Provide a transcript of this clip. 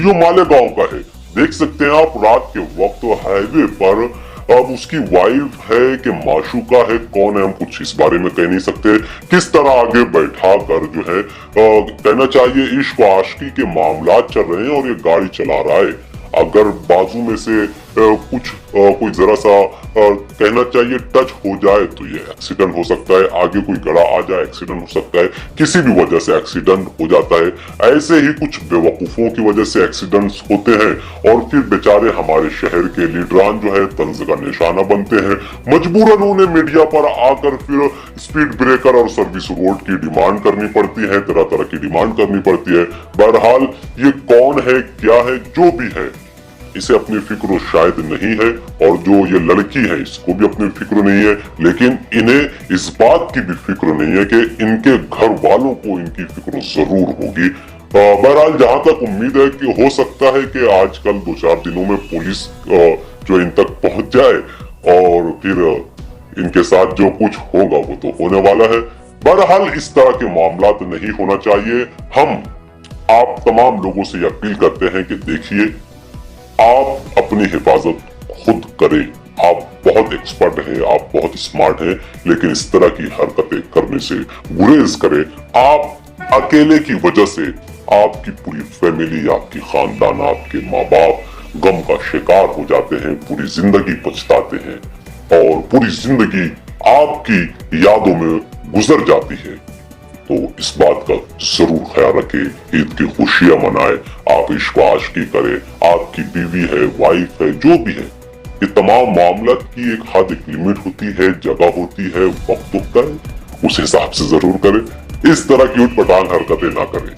Video Malegaon का है। देख सकते हैं आप रात के वक्त हाईवे पर अब उसकी वाइफ है कि माशूका है, कौन है हम कुछ इस बारे में कह नहीं सकते। किस तरह आगे बैठा कर जो है कहना चाहिए इश्क व आशिकी के मामला चल रहे हैं और ये गाड़ी चला रहा है। अगर बाजू में से कुछ कोई जरा सा कहना चाहिए टच हो जाए तो ये एक्सीडेंट हो सकता है, आगे कोई गड़ा आ जाए एक्सीडेंट हो सकता है, किसी भी वजह से एक्सीडेंट हो जाता है। ऐसे ही कुछ बेवकूफों की वजह से एक्सीडेंट्स होते हैं और फिर बेचारे हमारे शहर के लीडरान जो है तंज का निशाना बनते हैं। मजबूरन उन्हें मीडिया पर आकर फिर स्पीड ब्रेकर और सर्विस रोड की डिमांड करनी पड़ती है, तरह तरह की डिमांड करनी पड़ती है। बहरहाल ये कौन है क्या है जो भी है, इसे अपनी फिक्र शायद नहीं है, और जो ये लड़की है इसको भी अपनी फिक्र नहीं है, लेकिन इन्हें इस बात की भी फिक्र नहीं है कि इनके घर वालों को इनकी फिक्र जरूर होगी। बहरहाल जहां तक उम्मीद है कि हो सकता है कि आजकल 2-4 दिनों में पुलिस जो इन तक पहुंच जाए और फिर इनके साथ जो कुछ होगा वो तो होने वाला है। बहरहाल इस तरह के मामला तो नहीं होना चाहिए। हम आप तमाम लोगों से अपील करते हैं कि देखिए, आप अपनी हिफाजत खुद करें। आप बहुत एक्सपर्ट हैं, आप बहुत स्मार्ट हैं, लेकिन इस तरह की हरकतें करने से गुरेज करें। आप अकेले की वजह से आपकी पूरी फैमिली, आपकी खानदान, आपके माँ बाप गम का शिकार हो जाते हैं, पूरी जिंदगी पछताते हैं और पूरी जिंदगी आपकी यादों में गुजर जाती है। तो इस बात का जरूर ख्याल रखें, ईद की खुशियां मनाएं, आप इश्क आशिकी करें, आपकी बीवी है, वाइफ है, जो भी है, ये तमाम मामला की एक हद, एक लिमिट होती है, जगह होती है, वक्त होता है, उस हिसाब से जरूर करें। इस तरह की उटपटांग हरकतें ना करें।